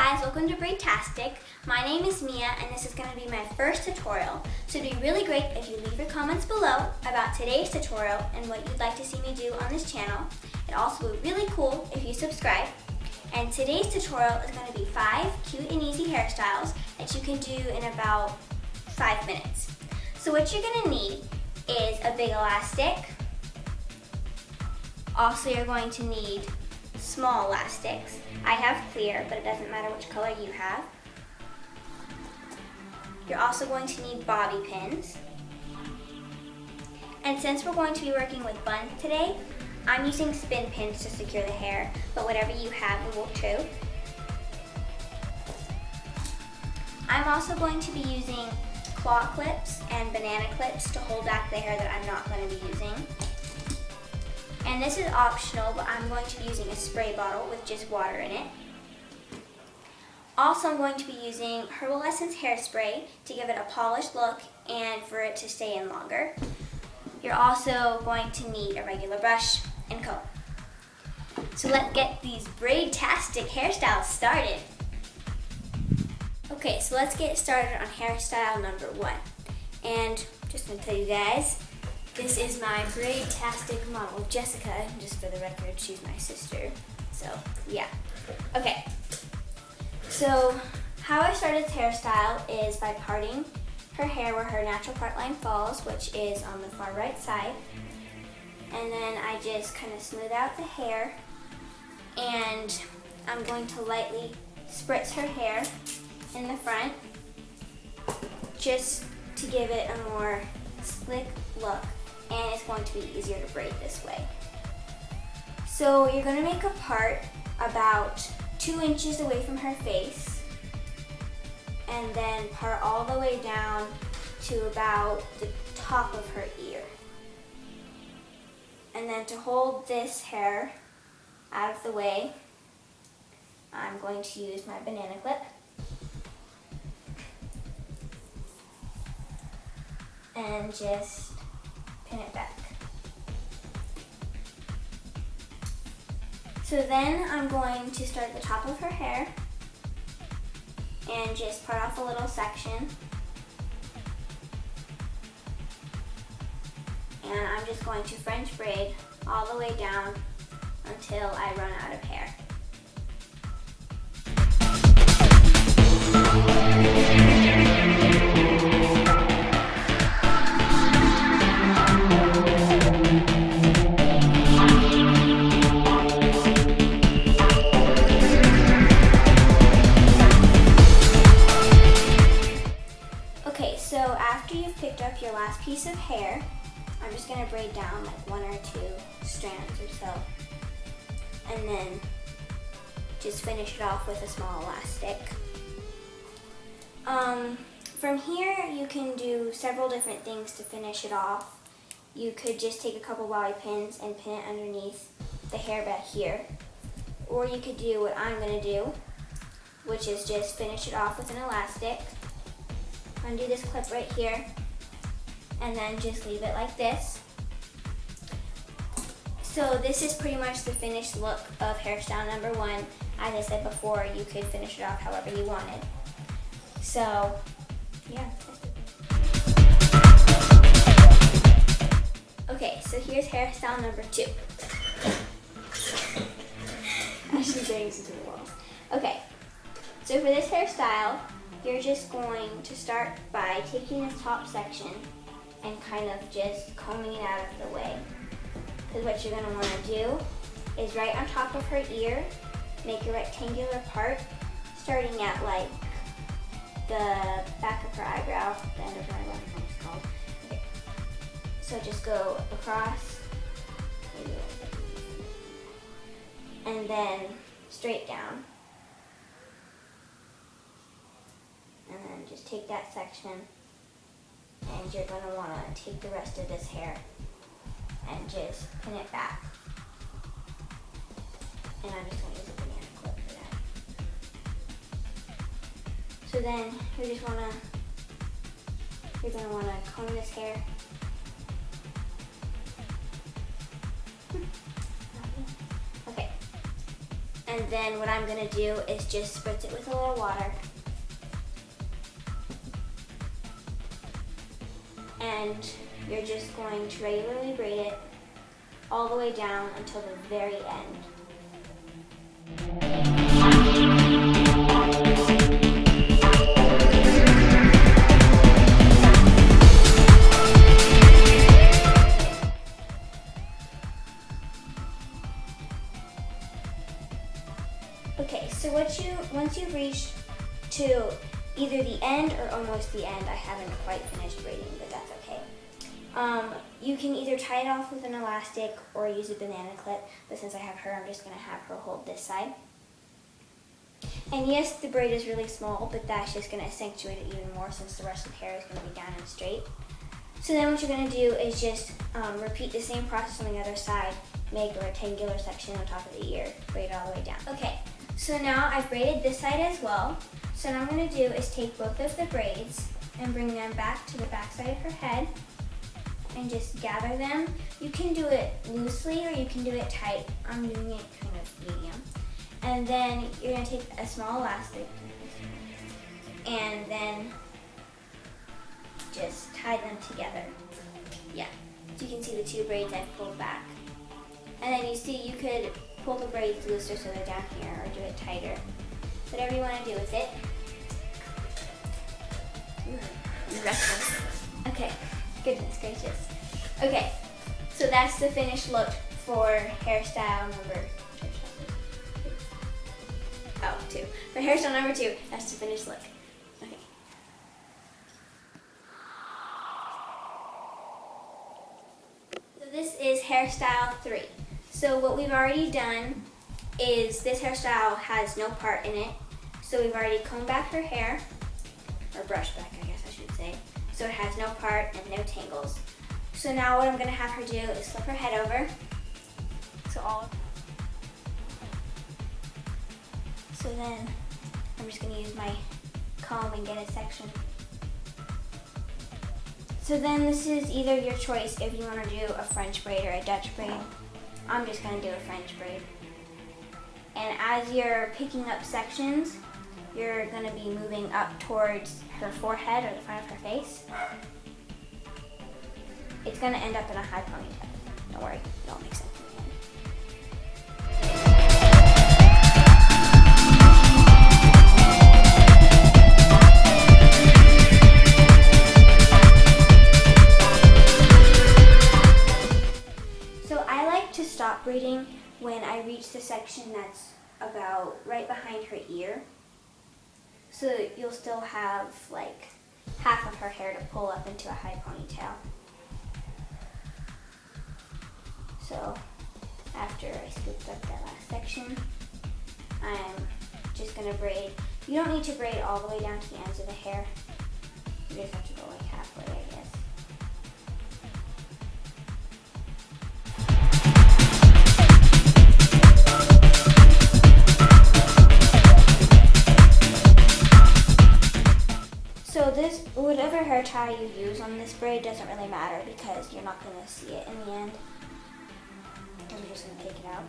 guys, welcome to Braidtastic. My name is Mia and this is going to be my first tutorial. So it'd be really great if you leave your comments below about today's tutorial and what you'd like to see me do on this channel. It also would be really cool if you subscribe. And today's tutorial is going to be 5 cute and easy hairstyles that you can do in about 5 minutes. So what you're going to need is a big elastic. Also, you're going to need small elastics. I have clear, but it doesn't matter which color you have. You're also going to need bobby pins. And since we're going to be working with buns today, I'm using spin pins to secure the hair, but whatever you have will too. I'm also going to be using claw clips and banana clips to hold back the hair that I'm not going to be using. And this is optional, but I'm going to be using a spray bottle with just water in it. Also, I'm going to be using Herbal Essence hairspray to give it a polished look and for it to stay in longer. You're also going to need a regular brush and comb. So let's get these braid-tastic hairstyles started. Okay, so let's get started on hairstyle number 1. And just going to tell you guys, this is my braid-tastic model, Jessica. Just for the record, she's my sister. So, yeah. Okay. So, how I started this hairstyle is by parting her hair where her natural part line falls, which is on the far right side. And then I just kind of smooth out the hair. And I'm going to lightly spritz her hair in the front, just to give it a more slick look. And it's going to be easier to braid this way. So you're going to make a part about 2 inches away from her face, and then part all the way down to about the top of her ear. And then to hold this hair out of the way, I'm going to use my banana clip. And just pin it back. So then I'm going to start at the top of her hair and just part off a little section. And I'm just going to French braid all the way down until I run out of hair. So after you've picked up your last piece of hair, I'm just going to braid down like 1 or 2 strands or so. And then just finish it off with a small elastic. From here you can do several different things to finish it off. You could just take a couple bobby pins and pin it underneath the hair back here. Or you could do what I'm going to do, which is just finish it off with an elastic. Undo this clip right here, and then just leave it like this. So this is pretty much the finished look of hairstyle number 1. As I said before, you could finish it off however you wanted. So, yeah. Okay, so here's hairstyle number 2. Ashley bangs into the walls. Okay, so for this hairstyle, you're just going to start by taking this top section and kind of just combing it out of the way. Because what you're going to want to do is right on top of her ear, make a rectangular part starting at like the back of her eyebrow, the end of her eyebrow, I don't know what it's called. Okay. So just go across, and then straight down. And then just take that section, and you're going to want to take the rest of this hair and just pin it back. And I'm just going to use a banana clip for that. So then you're going to want to comb this hair. Okay. And then what I'm gonna do is just spritz it with a little water. And you're just going to regularly braid it all the way down until the very end. Okay, so once you've reached to either the end or almost the end, I haven't quite finished braiding, but that's okay. You can either tie it off with an elastic or use a banana clip, but since I have her, I'm just going to have her hold this side. And yes, the braid is really small, but that's just going to accentuate it even more since the rest of the hair is going to be down and straight. So then what you're going to do is just repeat the same process on the other side, make a rectangular section on top of the ear, braid it all the way down. Okay, so now I've braided this side as well. So what I'm going to do is take both of the braids and bring them back to the back side of her head and just gather them. You can do it loosely or you can do it tight. I'm doing it kind of medium. And then you're going to take a small elastic and then just tie them together. Yeah, so you can see the two braids I've pulled back. And then you see you could pull the braids looser so they're down here or do it tighter. Whatever you want to do with it. You're reckless. Okay, goodness gracious. Okay, so that's the finished look for hairstyle number 2. For hairstyle number 2, that's the finished look. Okay. So this is hairstyle 3. So what we've already done is this hairstyle has no part in it. So we've already combed back her hair, or brushed back I guess I should say. So it has no part and no tangles. So now what I'm going to have her do is flip her head over. So then I'm just going to use my comb and get a section. So then this is either your choice if you want to do a French braid or a Dutch braid. I'm just going to do a French braid. And as you're picking up sections, you're going to be moving up towards her forehead or the front of her face. It's going to end up in a high ponytail. Don't worry, it all makes sense in the end. So I like to stop braiding when I reach the section that's about right behind her ear. So you'll still have like half of her hair to pull up into a high ponytail. So after I scooped up that last section, I'm just gonna braid. You don't need to braid all the way down to the ends of the hair. You just have to go like halfway, I guess. So this, whatever hair tie you use on this braid doesn't really matter because you're not going to see it in the end. I'm just going to take it out.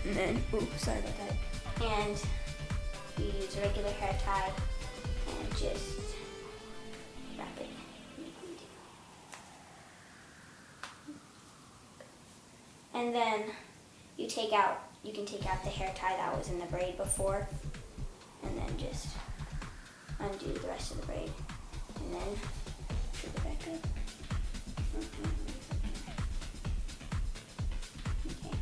And then, sorry about that. And you use a regular hair tie and just wrap it in the ponytail. And then you can take out the hair tie that was in the braid before, and then just undo the rest of the braid, and then put it back up. Okay.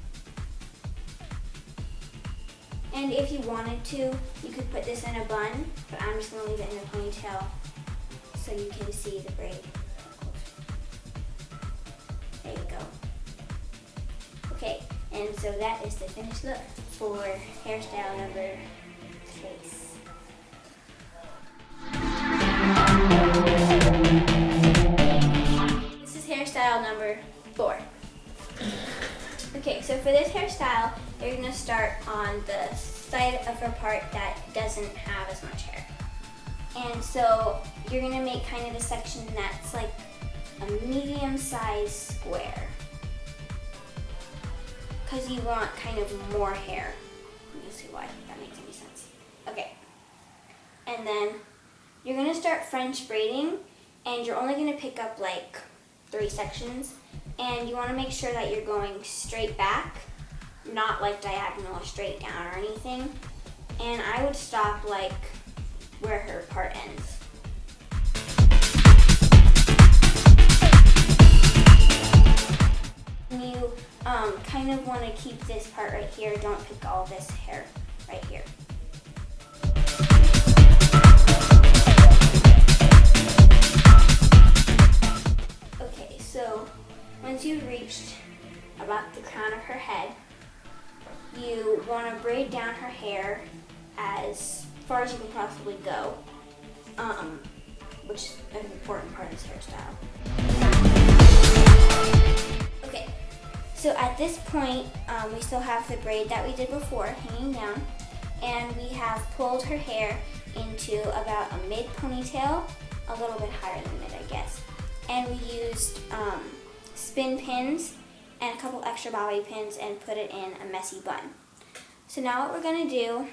And if you wanted to, you could put this in a bun, but I'm just going to leave it in a ponytail so you can see the braid. There you go. Okay, and so that is the finished look for hairstyle number 6. This is hairstyle number 4. Okay, so for this hairstyle, you're gonna start on the side of her part that doesn't have as much hair. And so you're gonna make kind of a section that's like a medium-sized square, because you want kind of more hair. You'll see why that makes any sense. Okay, and then you're gonna start French braiding, and you're only gonna pick up like 3 sections, and you wanna make sure that you're going straight back, not like diagonal or straight down or anything. And I would stop like where her part ends. You kind of want to keep this part right here. Don't pick all this hair right here. Okay, so once you've reached about the crown of her head, you want to braid down her hair as far as you can possibly go, which is an important part of this hairstyle. Okay, so at this point, we still have the braid that we did before hanging down, and we have pulled her hair into about a mid ponytail, a little bit higher than mid, I guess. And we used spin pins and a couple extra bobby pins and put it in a messy bun. So now what we're gonna do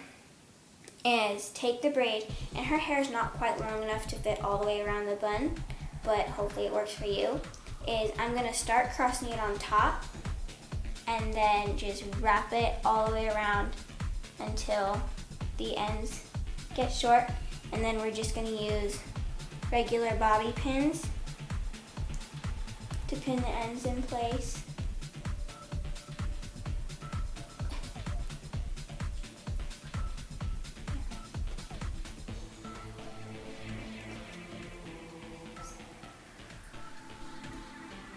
is take the braid, and her hair is not quite long enough to fit all the way around the bun, but hopefully it works for you, is I'm gonna start crossing it on top and then just wrap it all the way around until the ends get short, and then we're just gonna use regular bobby pins to pin the ends in place.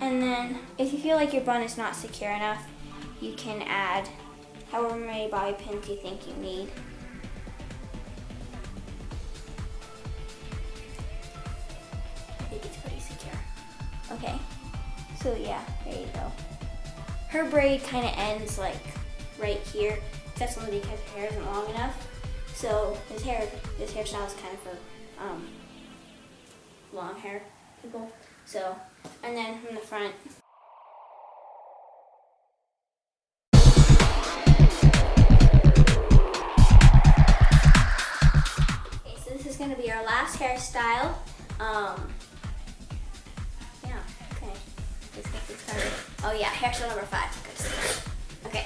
And then if you feel like your bun is not secure enough, you can add however many bobby pins you think you need. I think it's pretty secure. Okay, so yeah, there you go. Her braid kind of ends like right here. That's only because her hair isn't long enough. So this hairstyle is kind of for long hair people. So, and then from the front. Okay, so this is going to be our last hairstyle. Yeah, okay. Let's get this started. Oh yeah, hairstyle number 5. Good. Okay.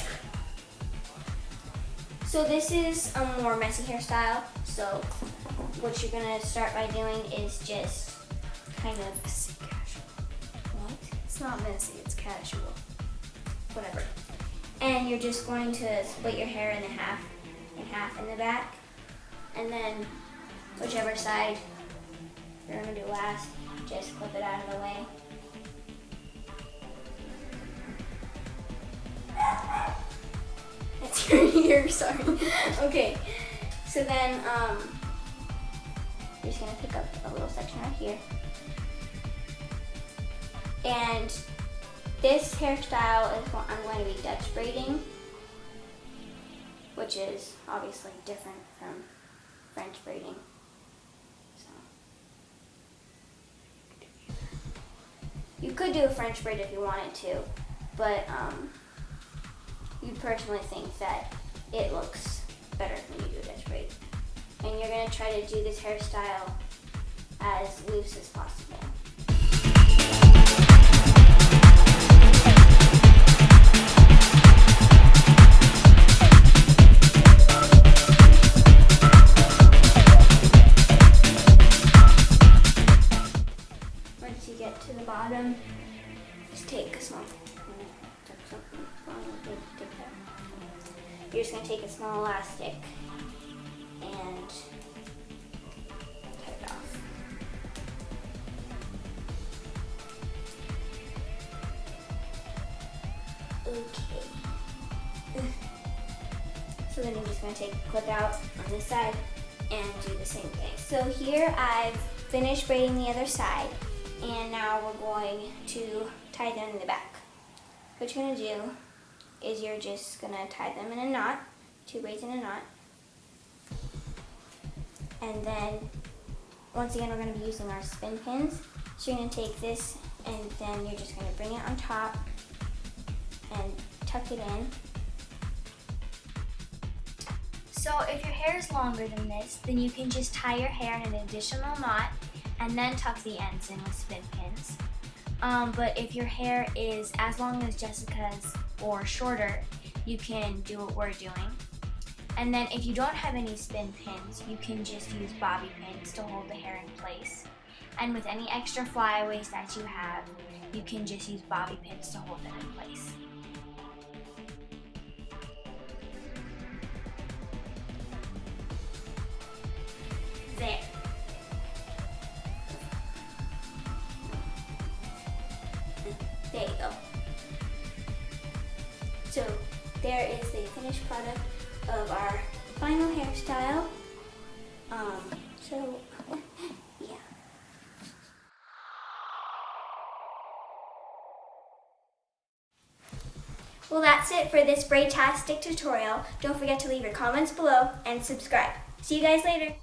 So this is a more messy hairstyle. So what you're going to start by doing is just kind of casual. What? It's not messy, it's casual. Whatever. And you're just going to split your hair in half in the back, and then whichever side you're going to do last, just clip it out of the way. That's your ear, sorry. Okay, so then you're just going to pick up a little section right here. And this hairstyle is what I'm going to be Dutch braiding, which is obviously different from French braiding. So you could do a French braid if you wanted to, but you personally think that it looks better when you do a Dutch braid. And you're going to try to do this hairstyle as loose as possible. Once you get to the bottom, just take a small, you're just going to take a small elastic and cut it off. Okay. So then you're just going to take a clip out on this side and do the same thing. So here I've finished braiding the other side, and now we're going to tie them in the back. What you're going to do is you're just gonna tie them in a knot, 2 braids in a knot. And then, once again, we're gonna be using our spin pins. So you're gonna take this and then you're just gonna bring it on top and tuck it in. So if your hair is longer than this, then you can just tie your hair in an additional knot and then tuck the ends in with spin pins. But if your hair is as long as Jessica's or shorter, you can do what we're doing. And then if you don't have any spin pins, you can just use bobby pins to hold the hair in place. And with any extra flyaways that you have, you can just use bobby pins to hold them in place. There. There you go. So there is the finished product of our final hairstyle. Yeah. Well, that's it for this braid-tastic tutorial. Don't forget to leave your comments below and subscribe. See you guys later.